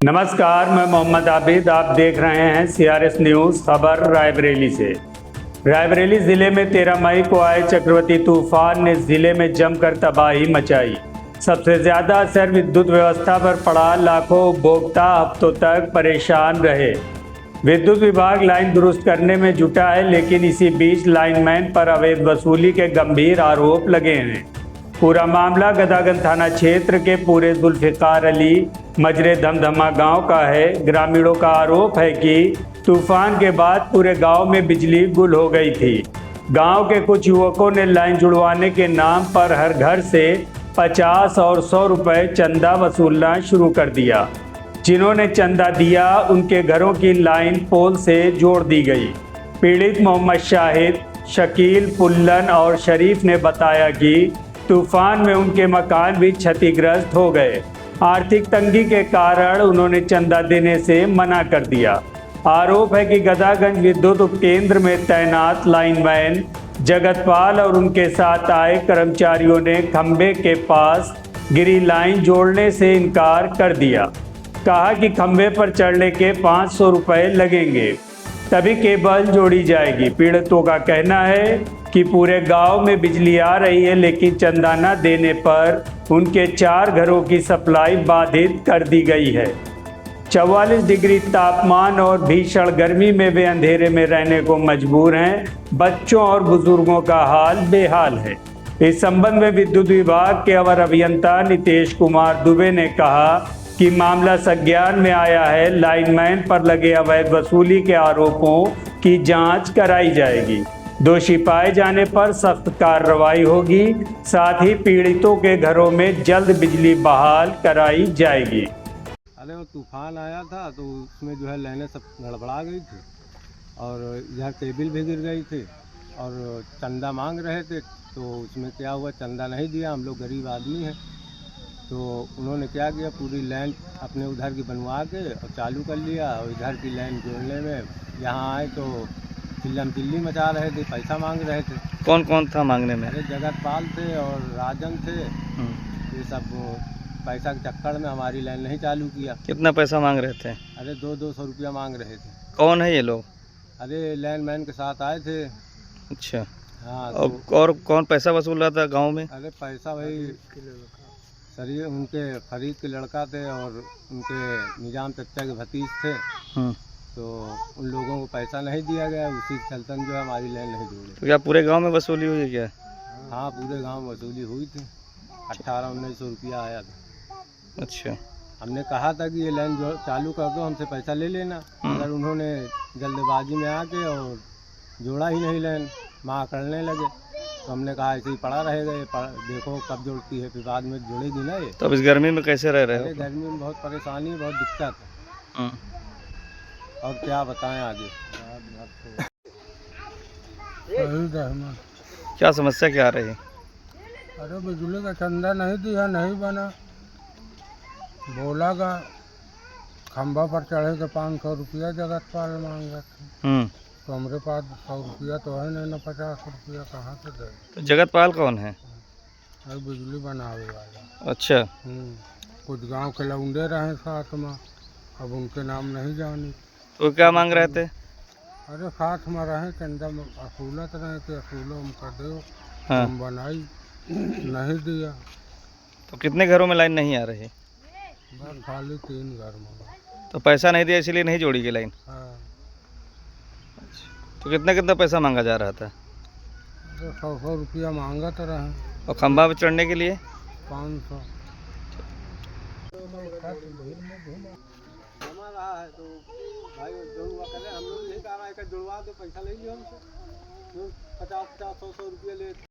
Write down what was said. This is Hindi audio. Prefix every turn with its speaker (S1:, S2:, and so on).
S1: नमस्कार, मैं मोहम्मद आबिद। आप देख रहे हैं सीआरएस न्यूज़ खबर रायबरेली से। रायबरेली ज़िले में 13 मई को आए चक्रवाती तूफान ने ज़िले में जमकर तबाही मचाई। सबसे ज़्यादा असर विद्युत व्यवस्था पर पड़ा। लाखों उपभोक्ता हफ्तों तक परेशान रहे। विद्युत विभाग लाइन दुरुस्त करने में जुटा है, लेकिन इसी बीच लाइनमैन पर अवैध वसूली के गंभीर आरोप लगे हैं। पूरा मामला गदागंज थाना क्षेत्र के पूरे जुल्फिकार अली मजरे धमधमा गांव का है। ग्रामीणों का आरोप है कि तूफान के बाद पूरे गांव में बिजली गुल हो गई थी। गांव के कुछ युवकों ने लाइन जुड़वाने के नाम पर हर घर से 50 और 100 रुपए चंदा वसूलना शुरू कर दिया। जिन्होंने चंदा दिया, उनके घरों की लाइन पोल से जोड़ दी गई। पीड़ित मोहम्मद शाहिद, शकील, पुल्लन और शरीफ ने बताया कि तूफान में उनके मकान भी क्षतिग्रस्त हो गए। आर्थिक तंगी के कारण उन्होंने चंदा देने से मना कर दिया। आरोप है कि गदागंज विद्युत उपकेंद्र में तैनात लाइनमैन जगतपाल और उनके साथ आए कर्मचारियों ने खंबे के पास गिरी लाइन जोड़ने से इनकार कर दिया। कहा कि खंबे पर चढ़ने के 500 रुपए लगेंगे, तभी केबल जोड़ी जाएगी। पीड़ितों का कहना है कि पूरे गांव में बिजली आ रही है, लेकिन चंदा न देने पर उनके 4 घरों की सप्लाई बाधित कर दी गई है। 44 डिग्री तापमान और भीषण गर्मी में वे अंधेरे में रहने को मजबूर हैं। बच्चों और बुजुर्गों का हाल बेहाल है। इस संबंध में विद्युत विभाग के अवर अभियंता नितेश कुमार दुबे ने कहा कि मामला संज्ञान में आया है। लाइनमैन पर लगे अवैध वसूली के आरोपों की जांच कराई जाएगी। दोषी पाए जाने पर सख्त कार्रवाई होगी। साथ ही पीड़ितों के घरों में जल्द बिजली बहाल कराई जाएगी।
S2: अरे वो तूफान आया था तो उसमें जो है लाइनें सब गड़बड़ा गई थी और इधर केबल भी गिर गई थी और चंदा मांग रहे थे। तो उसमें क्या हुआ, चंदा नहीं दिया। हम लोग गरीब आदमी हैं, तो उन्होंने क्या किया, पूरी लाइन अपने उधर की बनवा के और चालू कर लिया। और इधर की लाइन जोड़ने में यहाँ आए तो चिल्लम चिल्ली मचा रहे थे, पैसा मांग रहे थे।
S3: कौन कौन था मांगने में?
S2: अरे जगतपाल थे और राजन थे। ये सब पैसा के चक्कर में हमारी लाइन नहीं चालू किया।
S3: कितना पैसा मांग रहे थे?
S2: अरे 200 रुपया मांग रहे थे।
S3: कौन है ये लोग?
S2: अरे लाइनमैन के साथ आए थे।
S3: अच्छा।
S2: हाँ
S3: और कौन पैसा वसूल रहा था गांव में?
S2: अरे पैसा वही शरीर उनके फरीद के लड़का थे और उनके निजाम चचा के भतीज थे। तो उन लोगों को पैसा नहीं दिया गया, उसी चलतन जो है हमारी लाइन नहीं जोड़ी।
S3: तो क्या पूरे गांव में वसूली हुई है क्या?
S2: हाँ, पूरे गांव में वसूली हुई थी। 1800-1900 रुपया आया था।
S3: अच्छा।
S2: हमने कहा था कि ये लाइन जो चालू कर दो, हमसे पैसा ले लेना, मगर उन्होंने जल्दबाजी में आके और जोड़ा ही नहीं लाइन, माँ करने लगे। तो हमने कहा ऐसे ही पड़ा रहेगा, ये देखो कब जोड़ती है, फिर बाद में जोड़ेगी ना ये।
S3: तो अब इस गर्मी में कैसे रह रहे हो?
S2: गर्मी में बहुत परेशानी, बहुत दिक्कत है। और क्या बताएं आगे।
S3: क्या समस्या क्या आ रही है?
S4: अरे बिजली का चंदा नहीं दिया, नहीं बना। बोला का खंबा पर चढ़े के 500 रुपया जगतपाल मांगा था। तो हमारे पास 100 रुपया तो है नहीं, ना 50 रुपया कहाँ से दे।
S3: तो जगतपाल कौन है?
S4: अरे बिजली बनावे वाला।
S3: अच्छा।
S4: कुछ गांव के लौंडे रहे साथ में, अब उनके नाम नहीं जानी।
S3: तो क्या मांग रहे थे?
S4: अरे साथ में रहे, चंदा में असूलत रहे थे, असूलो हम कर दो।
S3: हाँ।
S4: हम बनाई, नहीं दिया।
S3: तो कितने घरों में लाइन नहीं आ रही?
S4: बस खाली 3 घर में।
S3: तो पैसा नहीं दिया इसलिए नहीं जोड़ी गई लाइन?
S4: हाँ।
S3: तो कितना कितना पैसा मांगा जा रहा था?
S4: अरे 100 रुपया मांगा तो रहे।
S3: और खंबा पे चढ़ने के लिए
S4: 500।
S2: रहा है तो भाई जुड़वा करें, हम लोग यही कह रहा है कि जुड़वा दो, पैसा ले लियो हमसे। 50-100 रुपया ले।